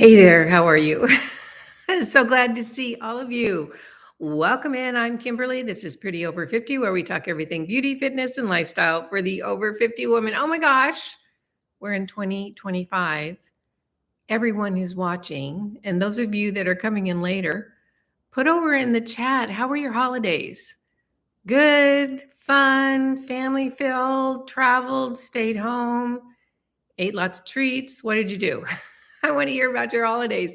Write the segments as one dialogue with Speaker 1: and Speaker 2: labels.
Speaker 1: Hey there, how are you? So glad to see all of you. Welcome in. I'm Kimberly. This is Pretty Over 50, where we talk everything beauty, fitness, and lifestyle for the over 50 woman. Oh my gosh, we're in 2025. Everyone who's watching, and those of you that are coming in later, put over in the chat, how were your holidays? Good, fun, family filled, traveled, stayed home, ate lots of treats. What did you do? I want to hear about your holidays.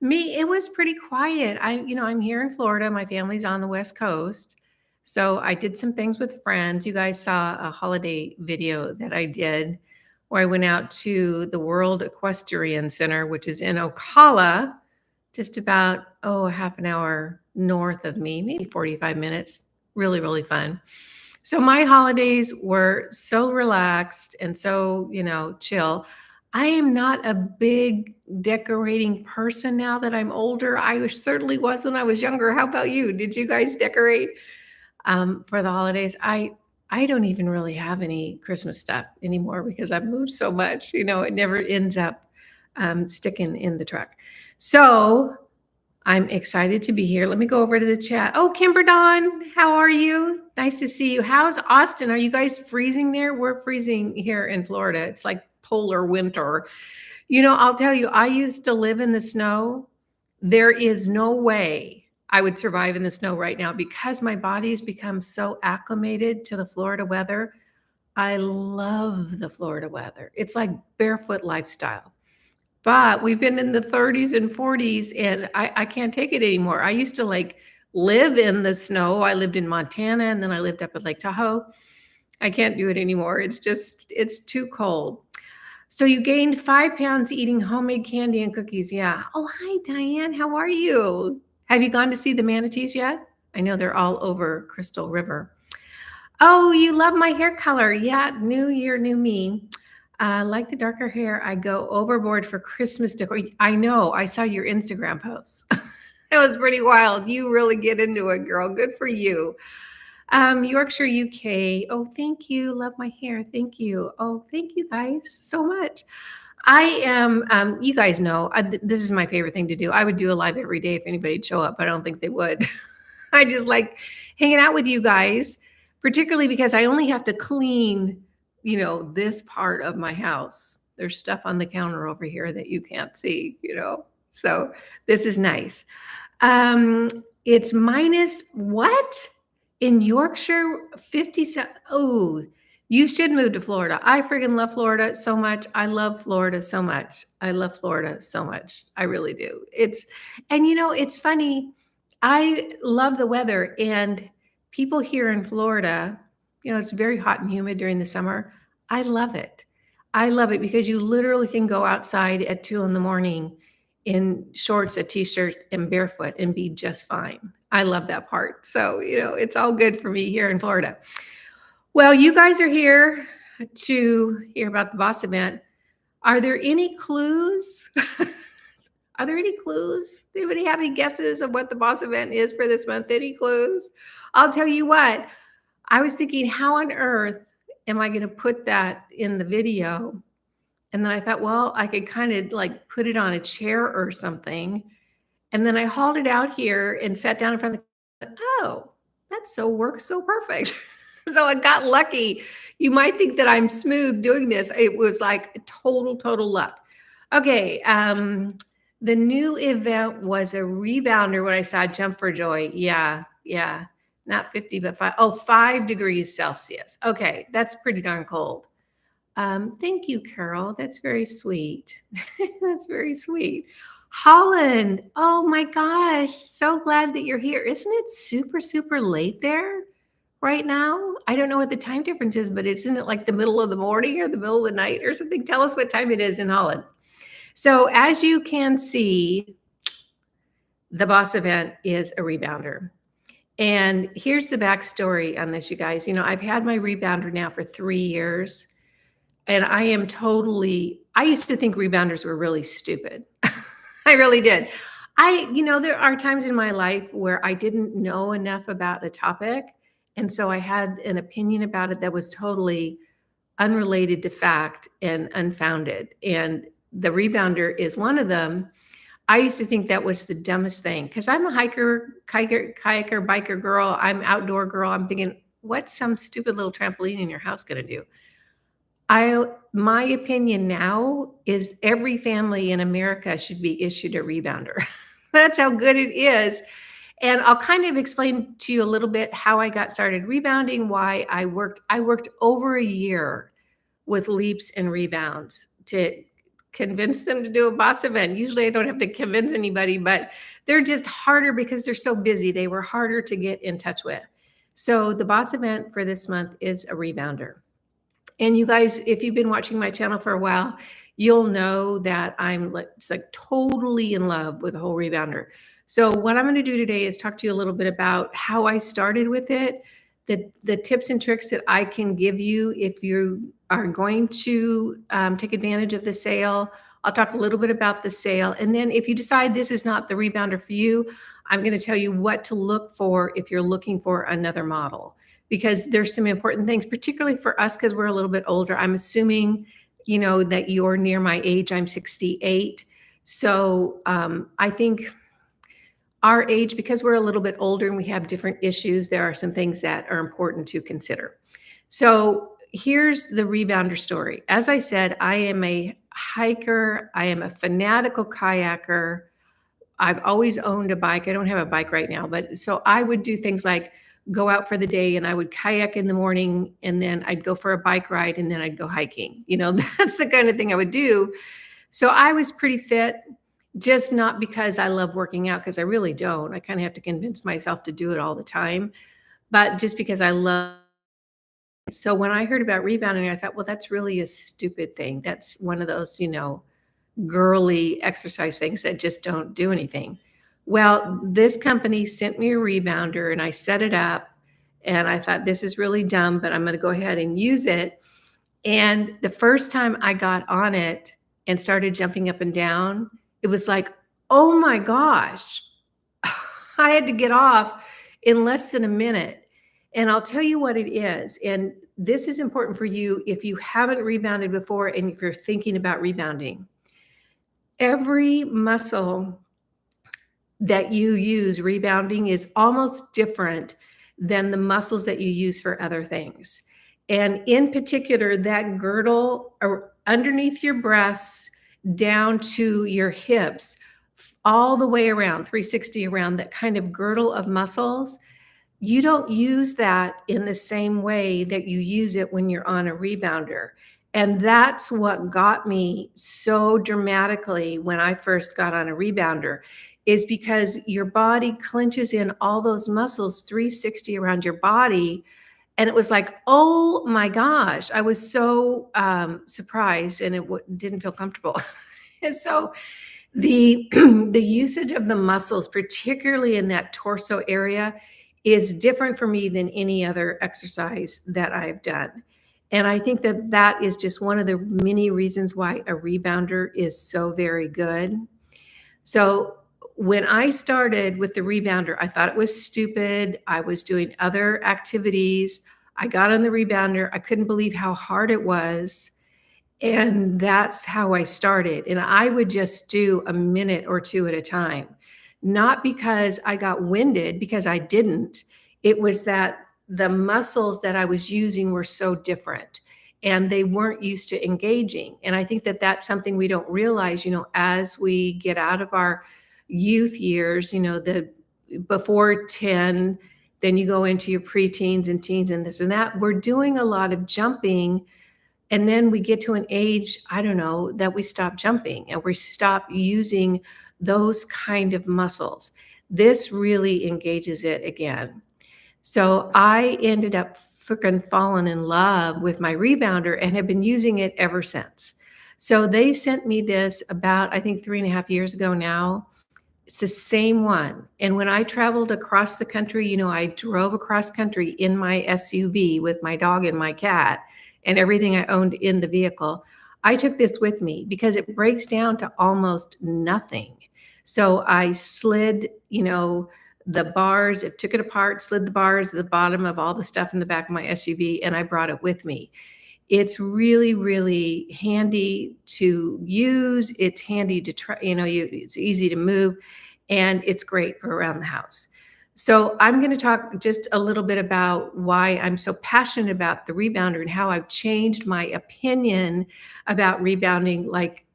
Speaker 1: Me, it was pretty quiet. I'm here in Florida. My family's on the West Coast. So I did some things with friends. You guys saw a holiday video that I did where I went out to the World Equestrian Center, which is in Ocala, just about, a half an hour north of me, maybe 45 minutes. Really, really fun. So my holidays were so relaxed and so, chill. I am not a big decorating person now that I'm older. Certainly was when I was younger. How about you? Did you guys decorate for the holidays? I don't even really have any Christmas stuff anymore because I've moved so much. It never ends up sticking in the truck. So I'm excited to be here. Let me go over to the chat. Oh, Kimber Dawn, how are you? Nice to see you. How's Austin? Are you guys freezing there? We're freezing here in Florida. It's like polar winter. I'll tell you, I used to live in the snow. There is no way I would survive in the snow right now because my body's become so acclimated to the Florida weather. I love the Florida weather. It's like barefoot lifestyle. But we've been in the 30s and 40s and I can't take it anymore. I used to live in the snow. I lived in Montana and then I lived up at Lake Tahoe. I can't do it anymore. It's too cold. So you gained 5 pounds eating homemade candy and cookies. Yeah. Oh, hi, Diane. How are you? Have you gone to see the manatees yet? I know they're all over Crystal River. Oh, you love my hair color. Yeah. New year, new me. Like the darker hair, I go overboard for Christmas decor. I know. I saw your Instagram posts. It was pretty wild. You really get into it, girl. Good for you. Yorkshire, UK. Oh, thank you. Love my hair. Thank you. Oh, thank you guys so much. I am, you guys know, this is my favorite thing to do. I would do a live every day if anybody'd show up. I don't think they would. I just like hanging out with you guys, particularly because I only have to clean this part of my house. There's stuff on the counter over here that you can't see, so this is nice. It's minus what? In Yorkshire, 57. Oh, you should move to Florida. I freaking love Florida so much. I love Florida so much. I love Florida so much. I really do. It's funny. I love the weather and people here in Florida, it's very hot and humid during the summer. I love it. I love it because you literally can go outside at 2 a.m. in shorts, a t-shirt, and barefoot and be just fine. I love that part. So, it's all good for me here in Florida. Well, you guys are here to hear about the boss event. Are there any clues? Are there any clues? Do anybody have any guesses of what the boss event is for this month? Any clues? I'll tell you what, I was thinking, how on earth am I going to put that in the video? And then I thought, well, I could kind of put it on a chair or something. And then I hauled it out here and sat down in front of the, oh, that works so perfect. So I got lucky. You might think that I'm smooth doing this. It was like total luck. Okay. The new event was a rebounder when I saw Jump for Joy. Yeah. Not 50, but 5 degrees Celsius. Okay. That's pretty darn cold. Thank you, Carol. That's very sweet. That's very sweet. Holland. Oh my gosh. So glad that you're here. Isn't it super late there right now? I don't know what the time difference is, but isn't it like the middle of the morning or the middle of the night or something? Tell us what time it is in Holland. So as you can see, the boss event is a rebounder. And here's the backstory on this, you guys. I've had my rebounder now for 3 years. And I used to think rebounders were really stupid. I really did. There are times in my life where I didn't know enough about a topic. And so I had an opinion about it that was totally unrelated to fact and unfounded. And the rebounder is one of them. I used to think that was the dumbest thing because I'm a kayaker, biker girl. I'm outdoor girl. I'm thinking, what's some stupid little trampoline in your house going to do? My opinion now is every family in America should be issued a rebounder. That's how good it is. And I'll kind of explain to you a little bit how I got started rebounding, why I worked over a year with leaps and rebounds to convince them to do a boss event. Usually I don't have to convince anybody, but they're just harder because they're so busy. They were harder to get in touch with. So the boss event for this month is a rebounder. And you guys, if you've been watching my channel for a while, you'll know that I'm like totally in love with the whole rebounder. So what I'm going to do today is talk to you a little bit about how I started with it, the tips and tricks that I can give you if you are going to take advantage of the sale. I'll talk a little bit about the sale. And then if you decide this is not the rebounder for you, I'm going to tell you what to look for if you're looking for another model, because there's some important things, particularly for us, because we're a little bit older. I'm assuming, that you're near my age. I'm 68. So I think our age, because we're a little bit older and we have different issues, there are some things that are important to consider. So here's the rebounder story. As I said, I am a hiker. I am a fanatical kayaker. I've always owned a bike. I don't have a bike right now, but so I would do things like go out for the day and I would kayak in the morning and then I'd go for a bike ride and then I'd go hiking. That's the kind of thing I would do. So I was pretty fit, just not because I love working out, because I really don't. I kind of have to convince myself to do it all the time, but just because I love. So when I heard about rebounding, I thought, well, that's really a stupid thing. That's one of those, girly exercise things that just don't do anything. Well, this company sent me a rebounder and I set it up and I thought, this is really dumb, but I'm going to go ahead and use it. And the first time I got on it and started jumping up and down, it was like, oh my gosh, I had to get off in less than a minute. And I'll tell you what it is. And this is important for you if you haven't rebounded before and if you're thinking about rebounding. Every muscle that you use rebounding is almost different than the muscles that you use for other things. And in particular, that girdle underneath your breasts down to your hips, all the way around, 360 around, that kind of girdle of muscles, you don't use that in the same way that you use it when you're on a rebounder. And that's what got me so dramatically when I first got on a rebounder, is because your body clenches in all those muscles 360 around your body. And it was like, oh my gosh, I was so surprised and it didn't feel comfortable. And so the usage of the muscles, particularly in that torso area, is different for me than any other exercise that I've done. And I think that that is just one of the many reasons why a rebounder is so very good. So when I started with the rebounder, I thought it was stupid. I was doing other activities. I got on the rebounder. I couldn't believe how hard it was. And that's how I started. And I would just do a minute or two at a time, not because I got winded, because I didn't. It was that the muscles that I was using were so different and they weren't used to engaging. And I think that that's something we don't realize, as we get out of our youth years, the before 10, then you go into your preteens and teens and this and that. We're doing a lot of jumping. And then we get to an age, I don't know, that we stop jumping and we stop using those kind of muscles. This really engages it again. So I ended up freaking falling in love with my rebounder and have been using it ever since. So they sent me this about, I think, 3.5 years ago now. It's the same one. And when I traveled across the country, I drove across country in my SUV with my dog and my cat and everything I owned in the vehicle. I took this with me because it breaks down to almost nothing. So I slid, the bars, it took it apart, slid the bars at the bottom of all the stuff in the back of my SUV, and I brought it with me. It's really, really handy to use. It's handy to try, it's easy to move, and it's great for around the house. So I'm going to talk just a little bit about why I'm so passionate about the rebounder and how I've changed my opinion about rebounding, like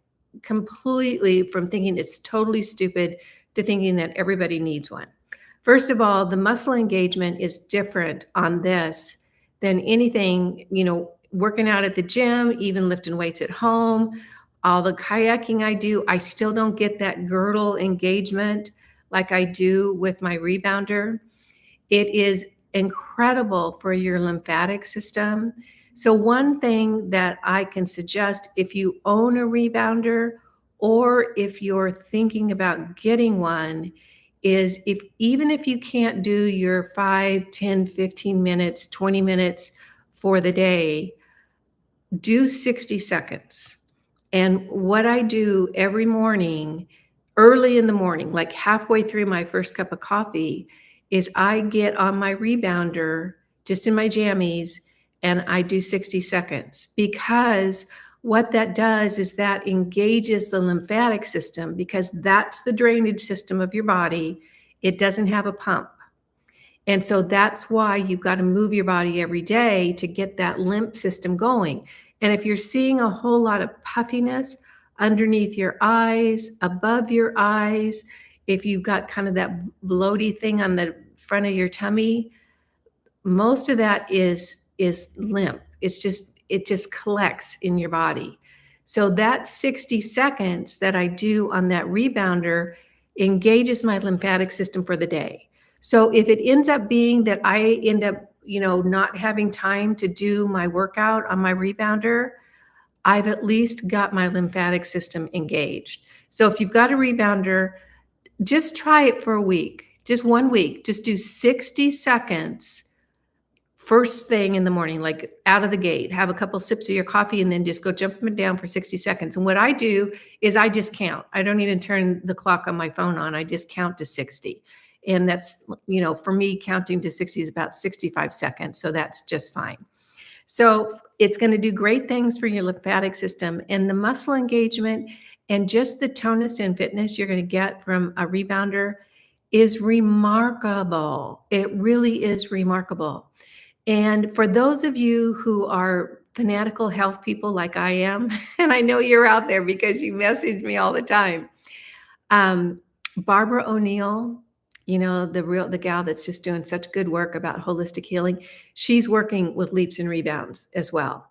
Speaker 1: completely from thinking it's totally stupid to thinking that everybody needs one. First of all, the muscle engagement is different on this than anything, working out at the gym, even lifting weights at home, all the kayaking I do, I still don't get that girdle engagement like I do with my rebounder. It is incredible for your lymphatic system. So one thing that I can suggest if you own a rebounder or if you're thinking about getting one is even if you can't do your 5, 10, 15 minutes, 20 minutes for the day, do 60 seconds. And what I do every morning, early in the morning, like halfway through my first cup of coffee, is I get on my rebounder just in my jammies and I do 60 seconds, because what that does is that engages the lymphatic system, because that's the drainage system of your body. It doesn't have a pump. And so that's why you've got to move your body every day to get that lymph system going. And if you're seeing a whole lot of puffiness underneath your eyes, above your eyes, if you've got kind of that bloaty thing on the front of your tummy, most of that is lymph. It just collects in your body. So that 60 seconds that I do on that rebounder engages my lymphatic system for the day. So if it ends up being that I end up, not having time to do my workout on my rebounder, I've at least got my lymphatic system engaged. So if you've got a rebounder, just try it for a week, just 1 week. Just do 60 seconds first thing in the morning, like out of the gate. Have a couple sips of your coffee and then just go jump up and down for 60 seconds. And what I do is I just count. I don't even turn the clock on my phone on. I just count to 60. And that's, for me, counting to 60 is about 65 seconds. So that's just fine. So it's going to do great things for your lymphatic system, and the muscle engagement and just the tonus and fitness you're going to get from a rebounder is remarkable. It really is remarkable. And for those of you who are fanatical health people like I am, and I know you're out there because you message me all the time, Barbara O'Neill, the gal that's just doing such good work about holistic healing, she's working with leaps and rebounds as well.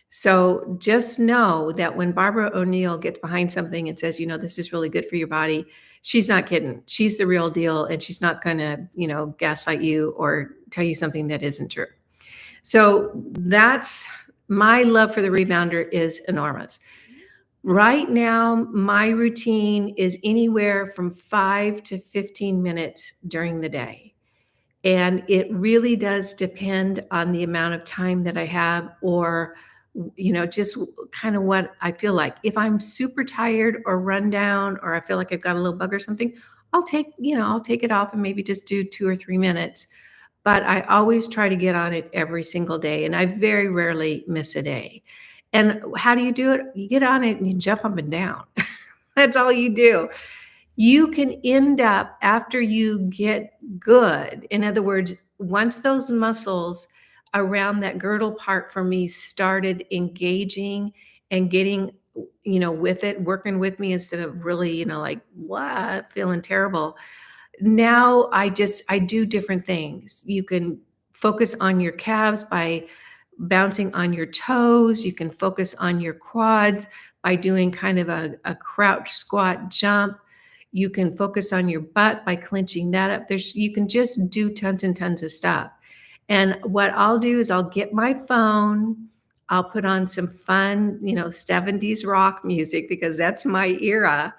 Speaker 1: So just know that when Barbara O'Neill gets behind something and says, this is really good for your body, she's not kidding. She's the real deal, and she's not going to, gaslight you or tell you something that isn't true. So that's my love for the rebounder is enormous. Right now, my routine is anywhere from 5 to 15 minutes during the day. And it really does depend on the amount of time that I have, or, just kind of what I feel like. If I'm super tired or run down, or I feel like I've got a little bug or something, I'll take it off and maybe just do 2 or 3 minutes. But I always try to get on it every single day, and I very rarely miss a day. And how do you do it? You get on it and you jump up and down. That's all you do. You can end up, after you get good, in other words, once those muscles around that girdle part for me started engaging and getting, with it, working with me instead of really, like, what, feeling terrible. Now I do different things. You can focus on your calves by bouncing on your toes. You can focus on your quads by doing kind of a crouch squat jump. You can focus on your butt by clenching that up. You can just do tons and tons of stuff. And what I'll do is I'll get my phone, I'll put on some fun, 70s rock music, because that's my era.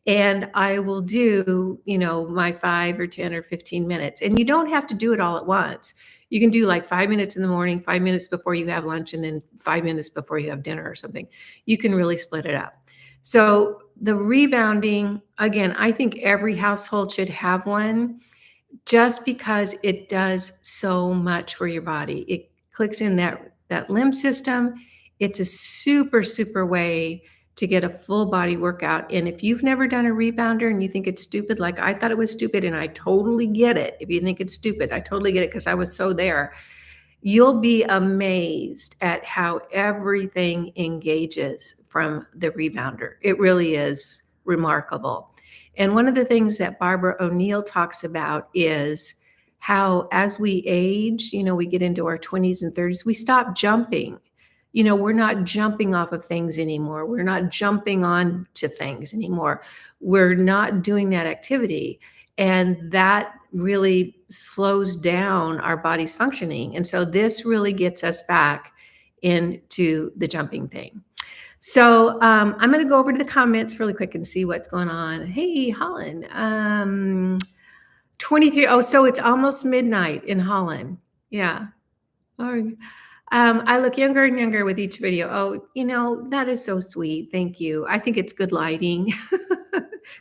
Speaker 1: And I will do, my 5 or 10 or 15 minutes. And you don't have to do it all at once. You can do like 5 minutes in the morning, 5 minutes before you have lunch, and then 5 minutes before you have dinner or something. You can really split it up. So the rebounding, again, I think every household should have one, just because it does so much for your body. It clicks in that lymph system. It's a super, super way to get a full body workout. And if you've never done a rebounder and you think it's stupid, like I thought it was stupid, and I totally get it. If you think it's stupid, I totally get it because I was so there. You'll be amazed at how everything engages from the rebounder. It really is remarkable. And one of the things that Barbara O'Neill talks about is how as we age, we get into our 20s and 30s, we stop jumping. We're not jumping off of things anymore. We're not jumping on to things anymore. We're not doing that activity. And that really slows down our body's functioning. And so this really gets us back into the jumping thing. So I'm going to go over to the comments really quick and see what's going on. Hey, Holland. 23. Oh, so it's almost midnight in Holland. Yeah. Oh, I look younger and younger with each video. Oh, that is so sweet. Thank you. I think it's good lighting.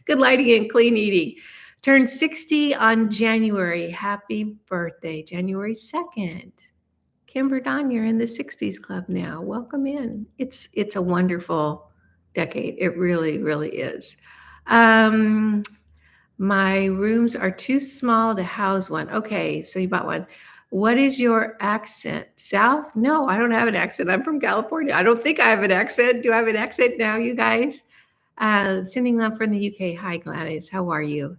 Speaker 1: Good lighting and clean eating. Turned 60 on January. Happy birthday, January 2nd. Kimber Don, you're in the 60s club now. Welcome in. It's a wonderful decade. It really, really is. My rooms are too small to house one. Okay, so you bought one. What is your accent? South? No, I don't have an accent. I'm from California. I don't think I have an accent. Do I have an accent now, you guys? Sending love from the UK. Hi, Gladys. How are you?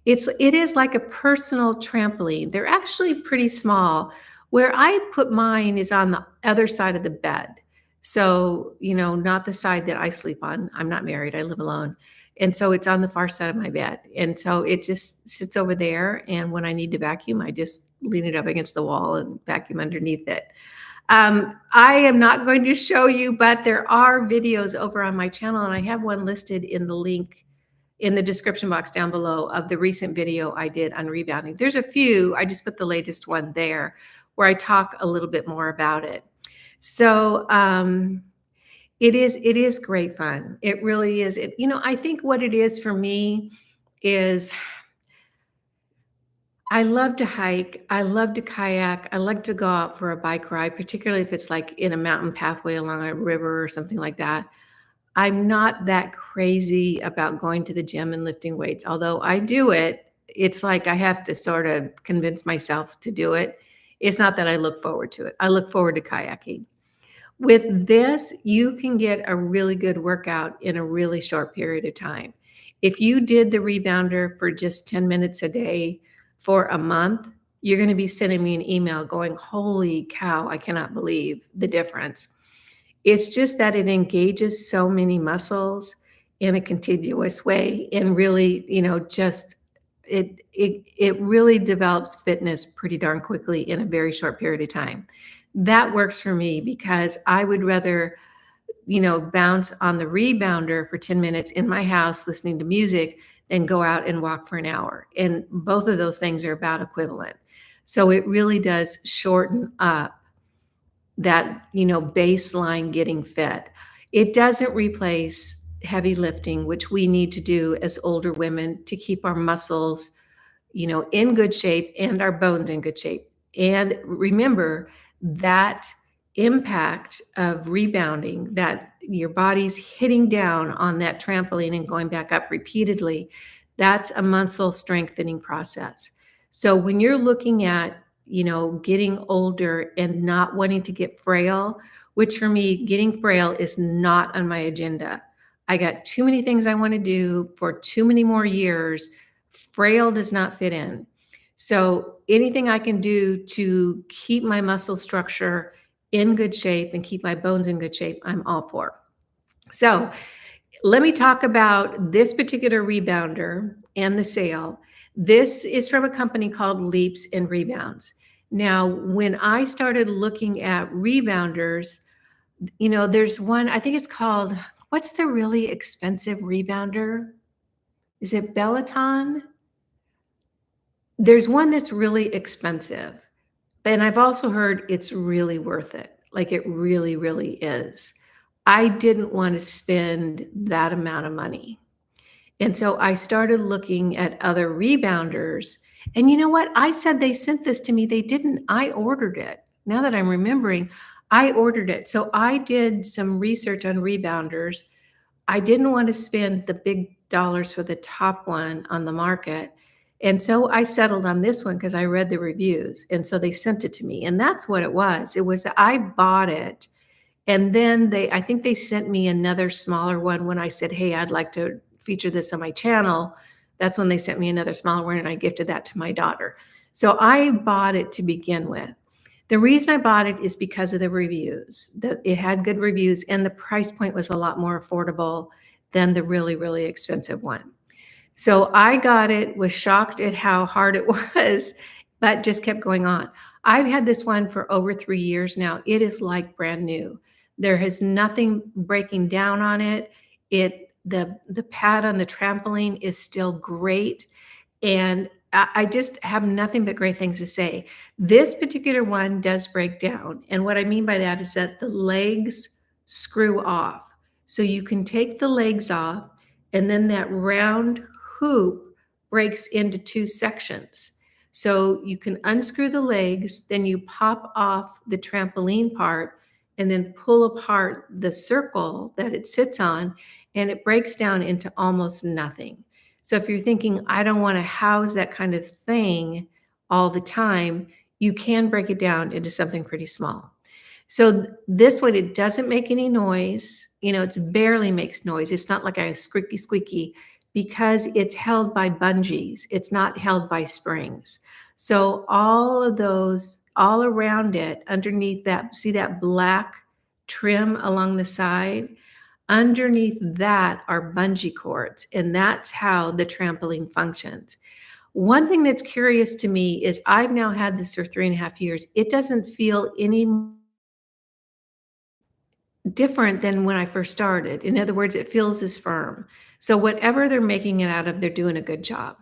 Speaker 1: It is like a personal trampoline. They're actually pretty small. Where I put mine is on the other side of the bed. So, not the side that I sleep on. I'm not married. I live alone. And so it's on the far side of my bed. And so it just sits over there. And when I need to vacuum, I just lean it up against the wall and vacuum underneath it. I am not going to show you, but there are videos over on my channel. And I have one listed in the link in the description box down below of the recent video I did on rebounding. There's a few. I just put the latest one there where I talk a little bit more about it. So, it is great fun. It really is. I think what it is for me is I love to hike. I love to kayak. I like to go out for a bike ride, particularly if it's like in a mountain pathway along a river or something like that. I'm not that crazy about going to the gym and lifting weights, although I do it. It's like I have to sort of convince myself to do it. It's not that I look forward to it. I look forward to kayaking. With this, you can get a really good workout in a really short period of time. If you did the rebounder for just 10 minutes a day for a month, you're going to be sending me an email going, holy cow, I cannot believe the difference. It's just that it engages so many muscles in a continuous way and really, just it really develops fitness pretty darn quickly in a very short period of time. That works for me because I would rather, bounce on the rebounder for 10 minutes in my house listening to music than go out and walk for an hour. And both of those things are about equivalent. So it really does shorten up that, baseline getting fit. It doesn't replace heavy lifting, which we need to do as older women to keep our muscles, in good shape and our bones in good shape. And remember that impact of rebounding, that your body's hitting down on that trampoline and going back up repeatedly, that's a muscle strengthening process. So when you're looking at, getting older and not wanting to get frail, which for me, getting frail is not on my agenda. I got too many things I want to do for too many more years. Frail does not fit in. So anything I can do to keep my muscle structure in good shape and keep my bones in good shape, I'm all for. So let me talk about this particular rebounder and the sale. This is from a company called Leaps and Rebounds. Now, when I started looking at rebounders, there's one, I think it's called, what's the really expensive rebounder? Is it Peloton? There's one that's really expensive, and I've also heard it's really worth it. Like it really, really is. I didn't want to spend that amount of money. And so I started looking at other rebounders. And you know what? I said they sent this to me. They didn't. I ordered it. Now that I'm remembering, I ordered it. So I did some research on rebounders. I didn't want to spend the big dollars for the top one on the market. And so I settled on this one because I read the reviews. And so they sent it to me. And that's what it was. It was that I bought it. And then I think they sent me another smaller one when I said, hey, I'd like to feature this on my channel. That's when they sent me another smaller one and I gifted that to my daughter. So I bought it to begin with. The reason I bought it is because of the reviews. It had good reviews and the price point was a lot more affordable than the really, really expensive one. So I got it, was shocked at how hard it was, but just kept going on. I've had this one for over 3 years now. It is like brand new. There has nothing breaking down on it. The pad on the trampoline is still great. And I just have nothing but great things to say. This particular one does break down. And what I mean by that is that the legs screw off. So you can take the legs off, and then that round hoop breaks into 2 sections. So you can unscrew the legs, then you pop off the trampoline part, and then pull apart the circle that it sits on, and it breaks down into almost nothing. So if you're thinking, I don't want to house that kind of thing all the time, you can break it down into something pretty small. So this one, it doesn't make any noise. It barely makes noise. It's not like a squeaky squeaky because it's held by bungees. It's not held by springs. So all of those, all around it, underneath that, see that black trim along the side? Underneath that are bungee cords, and that's how the trampoline functions. One thing that's curious to me is I've now had this for 3.5 years. It doesn't feel any different than when I first started. In other words, it feels as firm. So whatever they're making it out of, they're doing a good job.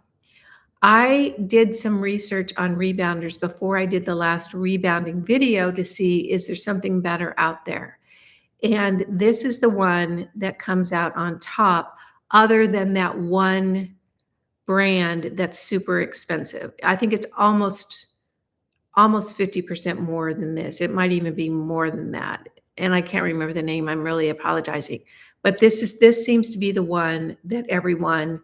Speaker 1: I did some research on rebounders before I did the last rebounding video to see, is there something better out there? And this is the one that comes out on top, other than that one brand that's super expensive. I think it's almost 50% more than this. It might even be more than that. And I can't remember the name. I'm really apologizing. But this seems to be the one that everyone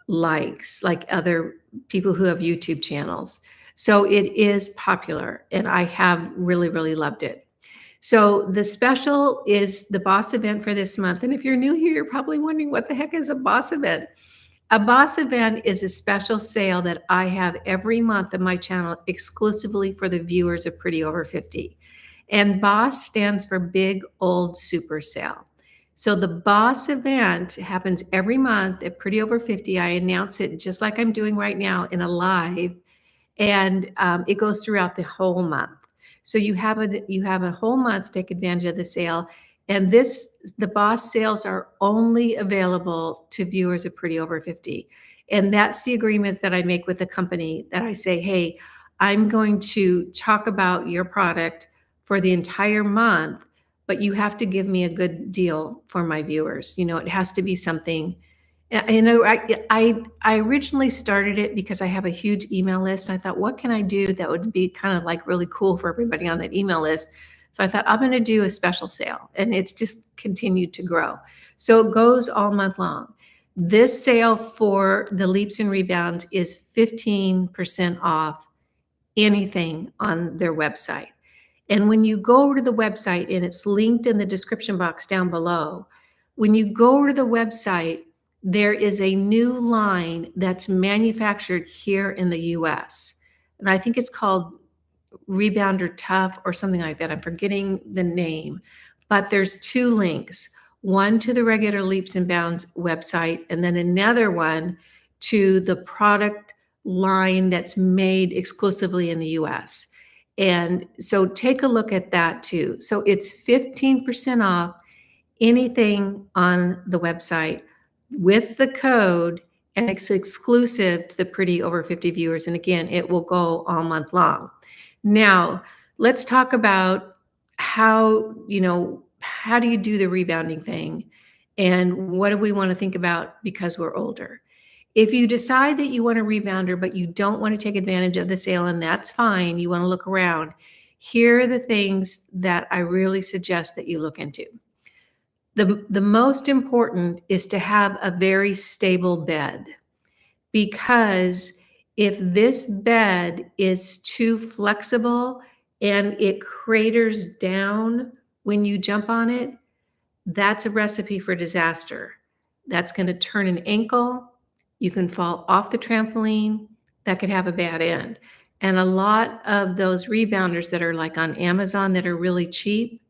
Speaker 1: likes, like other people who have YouTube channels. So it is popular, and I have really, really loved it. So the special is the Boss event for this month. And if you're new here, you're probably wondering, what the heck is a Boss event? A Boss event is a special sale that I have every month on my channel exclusively for the viewers of Pretty Over 50. And Boss stands for Big Old Super Sale. So the Boss event happens every month at Pretty Over 50. I announce it just like I'm doing right now in a live, and it goes throughout the whole month. So you have a whole month to take advantage of the sale. And the Boss sales are only available to viewers of Pretty Over 50. And that's the agreement that I make with the company, that I say, hey, I'm going to talk about your product for the entire month, but you have to give me a good deal for my viewers. It has to be something. I originally started it because I have a huge email list. And I thought, what can I do that would be kind of like really cool for everybody on that email list? So I thought, I'm going to do a special sale, and it's just continued to grow. So it goes all month long. This sale for the Leaps and Rebounds is 15% off anything on their website. And when you go over to the website, and it's linked in the description box down below, when you go over to the website, there is a new line that's manufactured here in the US. And I think it's called Rebounder Tough or something like that. I'm forgetting the name, but there's 2 links, one to the regular Leaps and Bounds website, and then another one to the product line that's made exclusively in the US. And so take a look at that too. So it's 15% off anything on the website with the code, and it's exclusive to the Pretty Over 50 viewers. And again, it will go all month long. Now, let's talk about how do you do the rebounding thing, and what do we want to think about because we're older? If you decide that you want a rebounder, but you don't want to take advantage of the sale, and that's fine, you want to look around, here are the things that I really suggest that you look into. The most important is to have a very stable bed, because if this bed is too flexible and it craters down when you jump on it, that's a recipe for disaster. That's going to turn an ankle. You can fall off the trampoline. That could have a bad end. And a lot of those rebounders that are like on Amazon that are really cheap,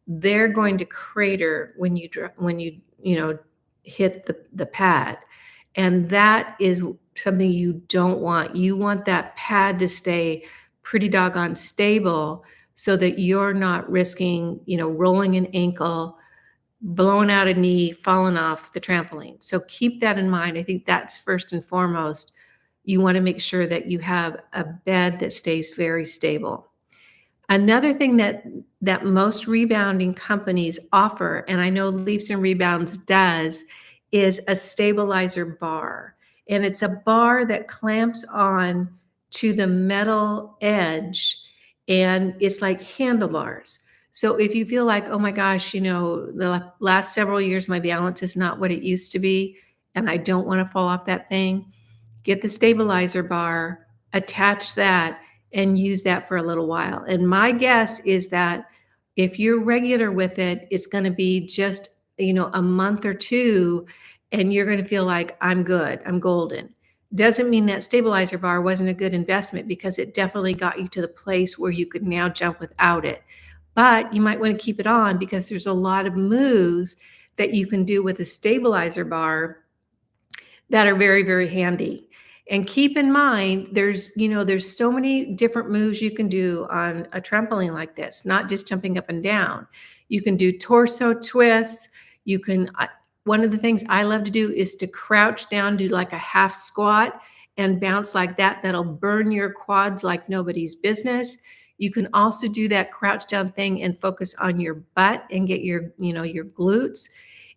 Speaker 1: they're going to crater when you hit the pad. And that is something you don't want. You want that pad to stay pretty doggone stable so that you're not risking, rolling an ankle, blowing out a knee, falling off the trampoline. So keep that in mind. I think that's first and foremost. You want to make sure that you have a bed that stays very stable. Another thing that most rebounding companies offer, and I know Leaps and Rebounds does, is a stabilizer bar. And it's a bar that clamps on to the metal edge, and it's like handlebars. So if you feel like, oh my gosh, the last several years my balance is not what it used to be, and I don't want to fall off that thing, get the stabilizer bar, attach that, and use that for a little while. And my guess is that if you're regular with it, it's going to be just, a month or two, and you're going to feel like, I'm good, I'm golden. Doesn't mean that stabilizer bar wasn't a good investment, because it definitely got you to the place where you could now jump without it. But you might want to keep it on, because there's a lot of moves that you can do with a stabilizer bar that are very, very handy. And keep in mind, there's so many different moves you can do on a trampoline like this, not just jumping up and down. You can do torso twists. One of the things I love to do is to crouch down, do like a half squat and bounce like that. That'll burn your quads like nobody's business. You can also do that crouch down thing and focus on your butt and get your glutes.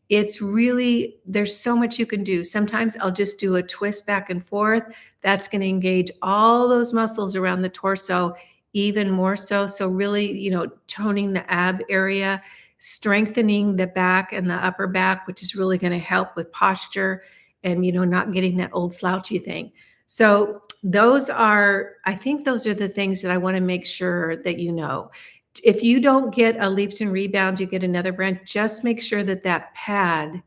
Speaker 1: It's really, there's so much you can do. Sometimes I'll just do a twist back and forth. That's going to engage all those muscles around the torso even more so. So really, toning the ab area, strengthening the back and the upper back, which is really going to help with posture and, not getting that old slouchy thing. So I think those are the things that I want to make sure that you know. If you don't get a Leaps and Rebounds, you get another brand, just make sure that pad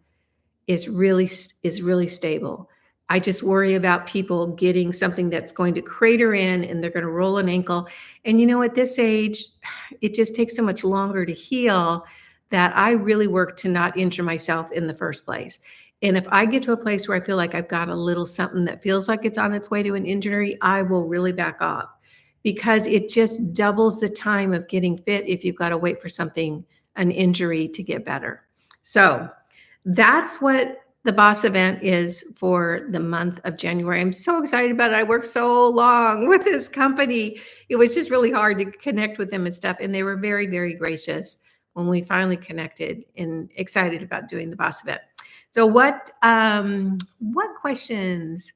Speaker 1: is really stable. I just worry about people getting something that's going to crater in and they're going to roll an ankle. And at this age, it just takes so much longer to heal that I really work to not injure myself in the first place. And if I get to a place where I feel like I've got a little something that feels like it's on its way to an injury, I will really back off, because it just doubles the time of getting fit if you've got to wait for an injury to get better. So that's what the Boss event is for the month of January. I'm so excited about it. I worked so long with this company. It was just really hard to connect with them and stuff. And they were very, very gracious when we finally connected, and excited about doing the Boss event. So what questions?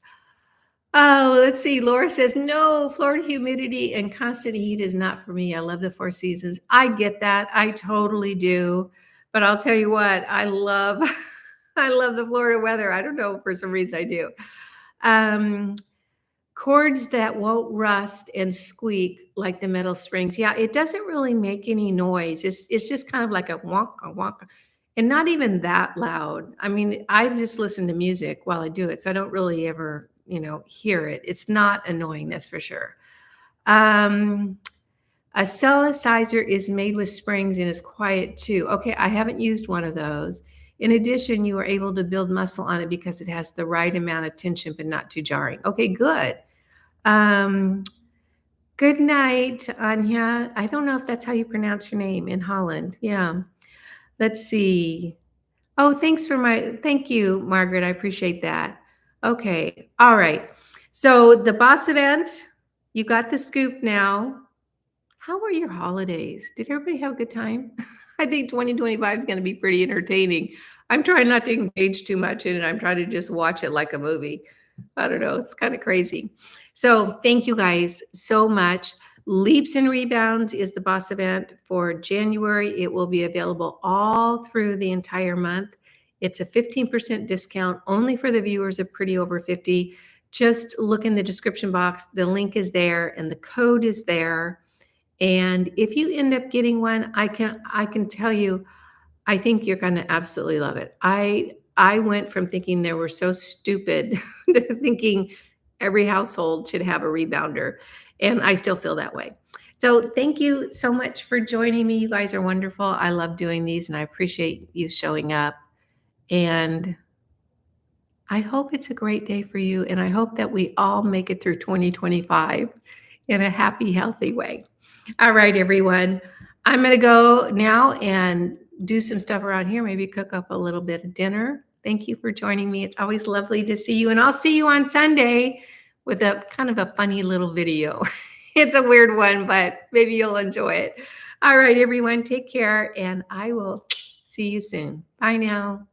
Speaker 1: Oh, let's see. Laura says, no, Florida humidity and constant heat is not for me. I love the four seasons. I get that. I totally do. But I'll tell you what, I love the Florida weather. I don't know, for some reason I do. Cords that won't rust and squeak like the metal springs. Yeah, it doesn't really make any noise. It's just kind of like a wonk, and not even that loud. I mean, I just listen to music while I do it, so I don't really ever, hear it. It's not annoying, that's for sure. A cellicizer is made with springs and is quiet too. Okay, I haven't used one of those. In addition, you are able to build muscle on it because it has the right amount of tension, but not too jarring. Okay, good. Good night, Anya. I don't know if that's how you pronounce your name in Holland. Yeah. Let's see. Oh, thank you, Margaret. I appreciate that. Okay. All right. So the Boss event, you got the scoop now. How were your holidays? Did everybody have a good time? I think 2025 is going to be pretty entertaining. I'm trying not to engage too much in it. I'm trying to just watch it like a movie. I don't know. It's kind of crazy. So thank you guys so much. Leaps and Rebounds is the boss event for January. It will be available all through the entire month. It's a 15% discount only for the viewers of Pretty Over 50. Just look in the description box. The link is there and the code is there. And if you end up getting one, I can tell you, I think you're going to absolutely love it. I went from thinking they were so stupid to thinking every household should have a rebounder, and I still feel that way. So thank you so much for joining me. You guys are wonderful. I love doing these, and I appreciate you showing up. And I hope it's a great day for you, and I hope that we all make it through 2025 in a happy, healthy way. All right, everyone. I'm going to go now and do some stuff around here, maybe cook up a little bit of dinner. Thank you for joining me. It's always lovely to see you, and I'll see you on Sunday with a kind of a funny little video. It's a weird one, but maybe you'll enjoy it. All right, everyone, take care, and I will see you soon. Bye now.